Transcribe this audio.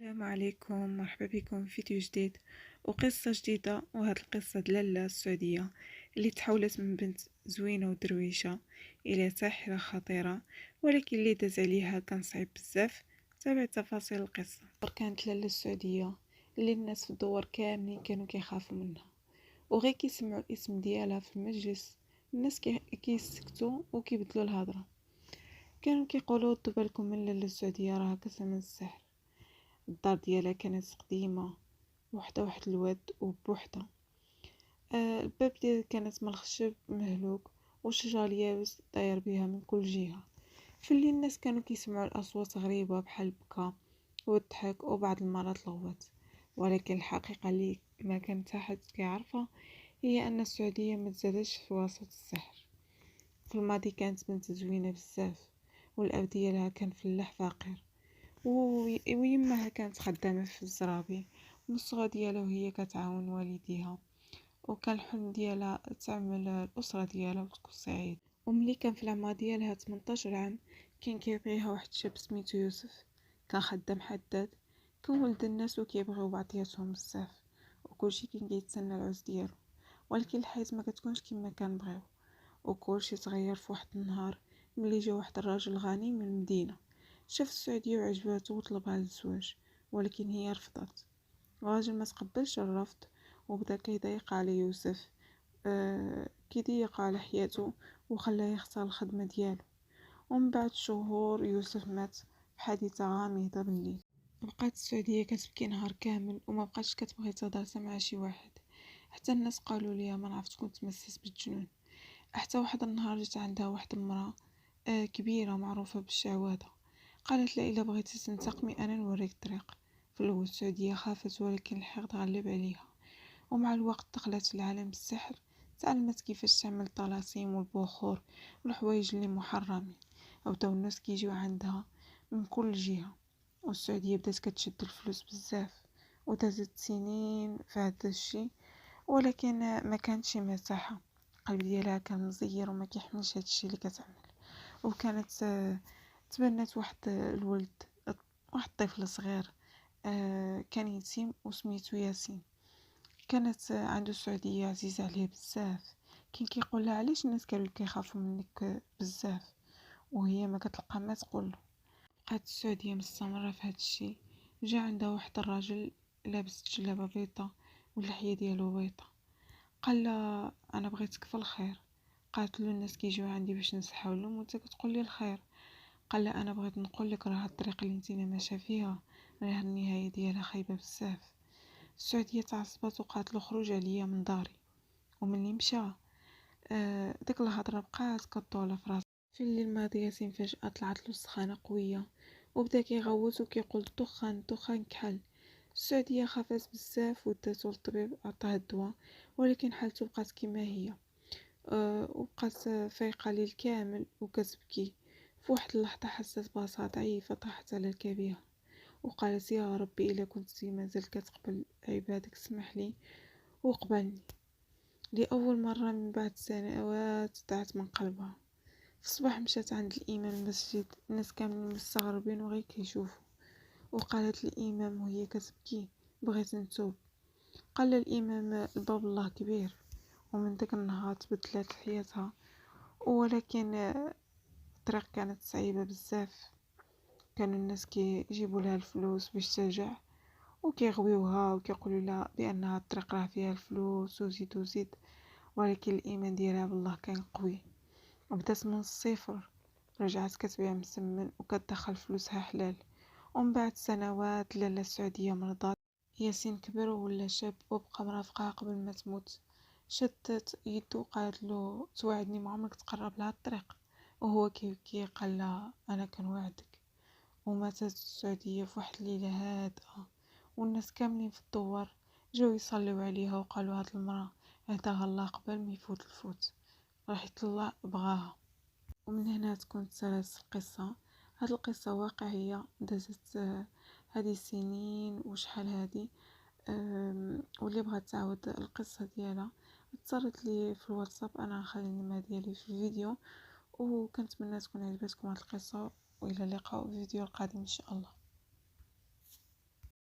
السلام عليكم، مرحبا بكم في فيديو جديد وقصة جديدة. وهاد القصة دلالة السعودية اللي تحولت من بنت زوينة ودرويشة إلى ساحرة خطيرة، ولكن اللي داز عليها كان صعيب بزاف. تابع تفاصيل القصة. كانت لاله السعودية اللي الناس في الدور كاملين كانوا كيخافوا منها، وغير كيسمعوا الاسم ديالها في المجلس الناس كيسكتوا وكيبدلوا الهضرة. كانوا كيقولوا دوا بالكم من لاله السعودية راها كتعمل السحر. الدار ديالها كانت قديمة وحدة واحد الواد وبوحدة. الباب ديالها كانت من الخشب مهلوك وشجر اليابس داير بها من كل جهة. في الليل الناس كانوا كيسمعوا الأصوات غريبة بحال البكا والضحك وبعض المرات الغوات، ولكن الحقيقة اللي ما كان حتى حد كيعرفها هي أن السعودية ما تزادش في وسط السحر. في الماضي كانت بنت زوينة بزاف، والأب ديالها كان فلاح فقير، ويمها كانت خدامة في الزرابي. من الصغر ديالها وهي كتعاون والديها، وكان الحلم ديالها تعمل الأسرة ديالها وتكون سعيد. وملي كان في العمر ديالها 18 عام كان كيبغيها واحد الشاب سميتو يوسف، كان خدام حداد، كان ولد الناس وكيبغيو بعضياتهم بزاف، وكلشي كان كيتسنى العز ديالو. ولكن الحياة ما كتكونش كما كنبغيو، وكلشي تغير في واحد النهار ملي جا واحد الراجل غني من المدينة. شاف السعودية وعجباتو وطلبها للزواج، ولكن هي رفضت. الراجل ما تقبلش الرفض وبدا كيضيق على يوسف، كيضيق على حياته وخلاه يختار الخدمة ديالو. ومن بعد شهور يوسف مات في حادثة غامضة بالليل. بقات السعودية كتبكي نهار كامل وما بقاتش كتبغي تهضر مع شي واحد، حتى الناس قالوا ليها ما نعرف تكون تمسس بالجنون. حتى واحد النهار جات عندها واحد المرأة كبيرة معروفة بالشعوذة، قالت لها إلا بغيتي تنتقمي أنا نوريك الطريق. في الأول السعودية خافت، ولكن الحقد غلب عليها، ومع الوقت دخلت في العالم السحر. تعلمت كيفاش تعمل طلاسيم والبخور والحوايج اللي محرمين. وبداو الناس كيجيو عندها من كل جهة، والسعودية بدات كتشد الفلوس بزاف. ودازت سنين في هذا الشيء، ولكن ما كانتش مرتاحة. القلب ديالها كان مزير وما كيحملش هاد الشيء اللي كتعمل. وكانت تبنات واحد الولد، واحد الطفل صغير كان يتيم وسميتو ياسين. كانت عنده السعودية عزيزة عليه بزاف، كان كيقول لها علاش الناس كانوا كيخافوا منك بزاف، وهي ما كتلقى ما تقول. بقات السعودية مستمرة في هاد الشيء. جا عندها واحد الراجل لابس جلابة بيضة واللحية ديالو بيضة، قال انا بغيتك في الخير. قالت له الناس كيجيو عندي باش نصحوا لهم وانت كتقول لي الخير. قال انا بغيت نقول لك راه الطريق اللي انت ماشيه فيها راه النهايه ديالها خايبه بزاف. السعوديه تعصبت وقالت له خرج عليا من داري. وملي مشى ديك الهضره بقات كطوله في راسو. في الليل الماضي ياسين فجاه طلعت له السخانه قويه، وبدا كيغوت وكيقول الدخان الدخان كحل. السعوديه خافت بزاف وداتو للطبيب عطاه الدواء، ولكن حالته بقات كما هي. وبقات فايقة ليل كامل وكتبكي. في واحد اللحظة حست براسها ضعيفة، طاحت على ركابها وقالت يا ربي إلا كنت مازال كتقبل عبادك اسمح لي وقبلني. لأول مرة من بعد سنوات دعت من قلبها. في الصباح مشات عند الإمام المسجد، الناس كاملين مستغربين وغير كيشوفوا. وقالت الإمام وهي كتبكي بغيت نتوب. قال الإمام الباب الله كبير. ومن داك النهار تبدلت حياتها، ولكن الطريق كانت صعيبة بزاف. كانوا الناس كيجيبوا لها الفلوس باش ترجع وكيغويوها وكيقولوا لها بانها الطريق راه فيها الفلوس وزيد وزيد، ولكن الايمان ديالها بالله كان قوي. وبدات من الصفر، رجعت كتبيع مسمن وكتدخل فلوسها حلال. ومن بعد سنوات لاله السعوديه مرضات. ياسين كبر ولا شاب وبقى مرافقها قبل ما تموت. شدت يدو وقالت له توعدني ما عمرك تقرب لها الطريق، وهو كيبكي قال لها انا كنوعدك. وماتت السعوديه في واحد الليله هادئه، والناس كاملين في الدوار جاو يصليو عليها وقالوا هاد المراه عطاها الله قبل ما يفوت الفوت، رحمة الله بغاها. ومن هنا تكون تسلسل القصه. هاد القصه واقعيه دازت هذه سنين وشحال هذه. واللي بغات تعاود القصه ديالها اتصلت لي في الواتساب، انا نخلي النمره ديالي في الفيديو. وكنتمنى تكون عجبتكم هذه القصه، والى اللقاء في الفيديو القادم ان شاء الله.